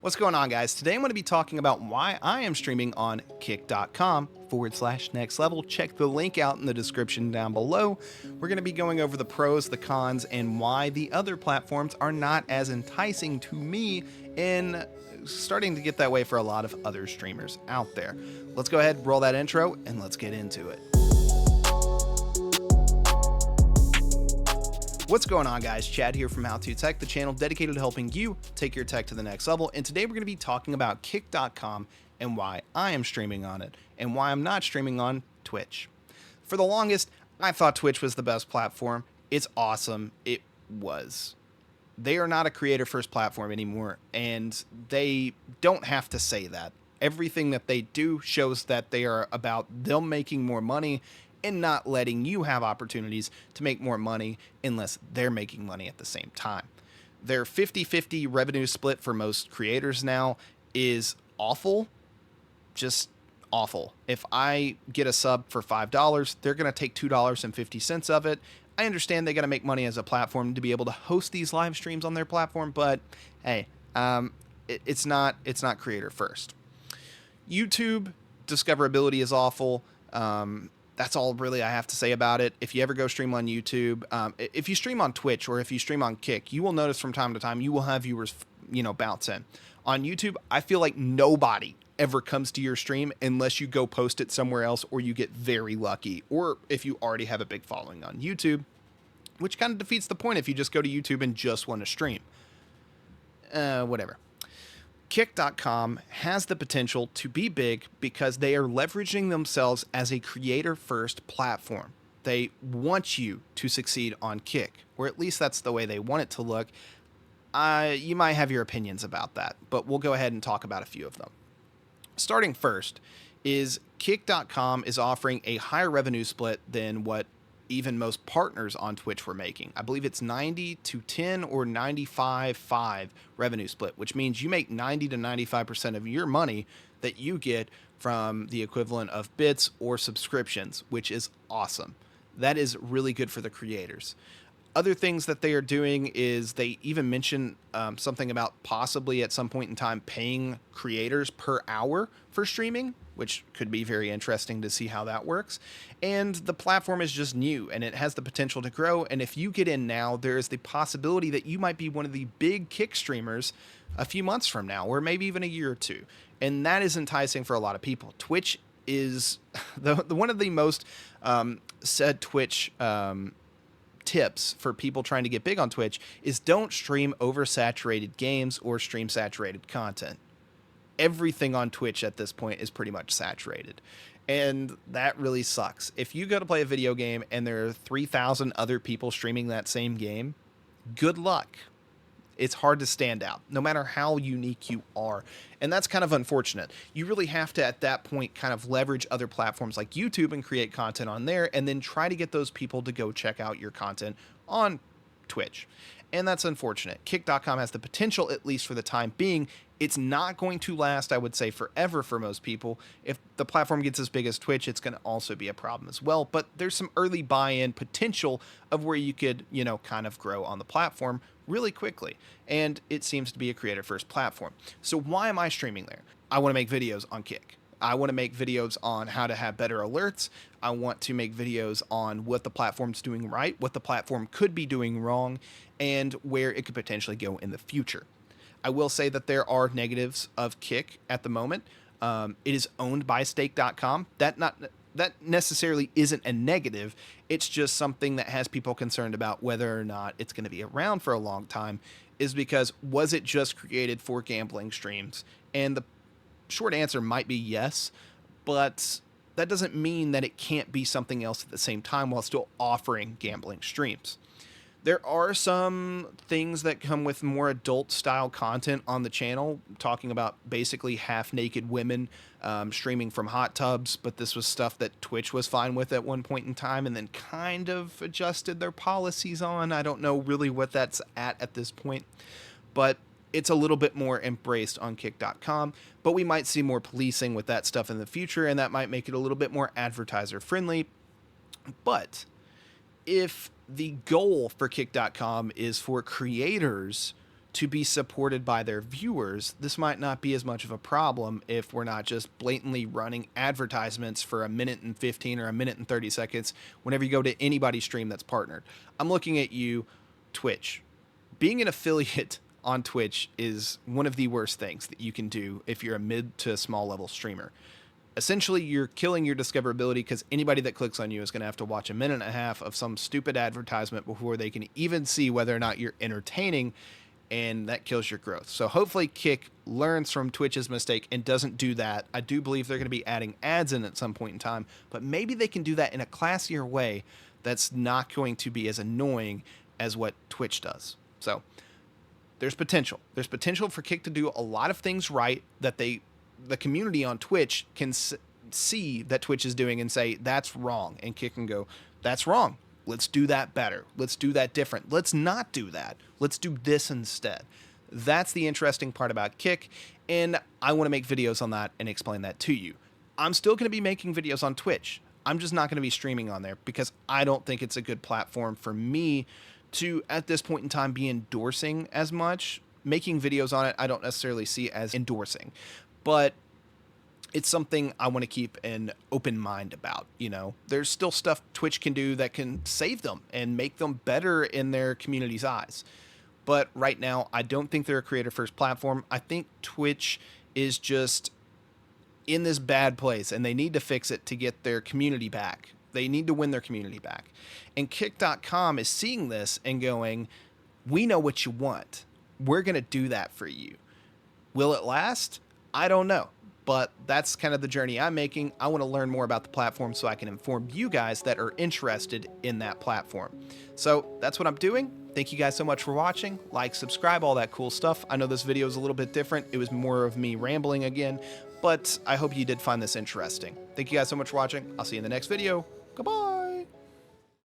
What's going on, guys? Today I'm going to be talking about why I am streaming on kick.com/next level. Check the link out in the description down below. We're going to be going over the pros, the cons, and why the other platforms are not as enticing to me and starting to get that way for a lot of other streamers out there. Let's go ahead, roll that intro, and let's get into it. What's going on, guys? Chad here from How To Tech, the channel dedicated to helping you take your tech to the next level. And today we're going to be talking about kick.com and why I am streaming on it and why I'm not streaming on Twitch. For the longest, I thought Twitch was the best platform. It's awesome. It was. They are not a creator-first platform anymore, and they don't have to say that. Everything that they do shows that they are about them making more money and not letting you have opportunities to make more money unless they're making money at the same time. Their 50-50 revenue split for most creators now is awful, just awful. If I get a sub for $5, they're going to take $2.50 of it. I understand they got to make money as a platform to be able to host these live streams on their platform, but hey, it's not creator first. YouTube discoverability is awful. That's all really I have to say about it. If you ever go stream on YouTube, if you stream on Twitch or if you stream on Kick, you will notice from time to time you will have viewers, bounce in. On YouTube, I feel like nobody ever comes to your stream unless you go post it somewhere else or you get very lucky, or if you already have a big following on YouTube, which kind of defeats the point if you just go to YouTube and just want to stream. Whatever. Kick.com has the potential to be big because they are leveraging themselves as a creator-first platform. They want you to succeed on Kick, or at least that's the way they want it to look. You might have your opinions about that, but we'll go ahead and talk about a few of them. Starting first is Kick.com is offering a higher revenue split than what even most partners on Twitch were making. I believe it's 90-10 or 95-5 revenue split, which means you make 90 to 95% of your money that you get from the equivalent of bits or subscriptions, which is awesome. That is really good for the creators. Other things that they are doing is they even mention something about possibly at some point in time paying creators per hour for streaming, which could be very interesting to see how that works. And the platform is just new and it has the potential to grow. And if you get in now, there is the possibility that you might be one of the big Kick streamers a few months from now, or maybe even a year or two. And that is enticing for a lot of people. Twitch is one of the most said Twitch tips for people trying to get big on Twitch is don't stream oversaturated games or stream saturated content. Everything on Twitch at this point is pretty much saturated, and that really sucks. If you go to play a video game and there are 3,000 other people streaming that same game, good luck. It's hard to stand out, no matter how unique you are. And that's kind of unfortunate. You really have to, at that point, kind of leverage other platforms like YouTube and create content on there, and then try to get those people to go check out your content on Twitch. And that's unfortunate. Kick.com has the potential, at least for the time being. It's not going to last, I would say, forever for most people. If the platform gets as big as Twitch, it's going to also be a problem as well. But there's some early buy-in potential of where you could, kind of grow on the platform really quickly. And it seems to be a creator-first platform. So why am I streaming there? I want to make videos on Kick. I want to make videos on how to have better alerts. I want to make videos on what the platform's doing right, what the platform could be doing wrong, and where it could potentially go in the future. I will say that there are negatives of Kick at the moment. It is owned by stake.com. That necessarily isn't a negative. It's just something that has people concerned about whether or not it's going to be around for a long time, is because was it just created for gambling streams? And the short answer might be yes, but that doesn't mean that it can't be something else at the same time while still offering gambling streams. There are some things that come with more adult style content on the channel, talking about basically half-naked women streaming from hot tubs, but this was stuff that Twitch was fine with at one point in time and then kind of adjusted their policies on. I don't know really what that's at this point, but it's a little bit more embraced on kick.com, but we might see more policing with that stuff in the future, and that might make it a little bit more advertiser friendly. But if the goal for kick.com is for creators to be supported by their viewers, this might not be as much of a problem if we're not just blatantly running advertisements for a minute and 15 or a minute and 30 seconds whenever you go to anybody's stream that's partnered. I'm looking at you, Twitch. Being an affiliate on Twitch is one of the worst things that you can do if you're a mid to small level streamer. Essentially, you're killing your discoverability because anybody that clicks on you is going to have to watch a minute and a half of some stupid advertisement before they can even see whether or not you're entertaining, and that kills your growth. So hopefully Kick learns from Twitch's mistake and doesn't do that. I do believe they're going to be adding ads in at some point in time, but maybe they can do that in a classier way that's not going to be as annoying as what Twitch does. So there's potential. There's potential for Kick to do a lot of things right that the community on Twitch can see that Twitch is doing and say, that's wrong. And Kick can go, that's wrong. Let's do that better. Let's do that different. Let's not do that. Let's do this instead. That's the interesting part about Kick, and I want to make videos on that and explain that to you. I'm still going to be making videos on Twitch. I'm just not going to be streaming on there because I don't think it's a good platform for me to, at this point in time, be endorsing as much. Making videos on it, I don't necessarily see as endorsing, but it's something I want to keep an open mind about. You know, there's still stuff Twitch can do that can save them and make them better in their community's eyes. But right now, I don't think they're a creator first platform. I think Twitch is just in this bad place and they need to fix it to get their community back. They need to win their community back. And Kick.com is seeing this and going, we know what you want. We're going to do that for you. Will it last? I don't know. But that's kind of the journey I'm making. I want to learn more about the platform so I can inform you guys that are interested in that platform. So that's what I'm doing. Thank you guys so much for watching. Like, subscribe, all that cool stuff. I know this video is a little bit different. It was more of me rambling again, but I hope you did find this interesting. Thank you guys so much for watching. I'll see you in the next video. Goodbye.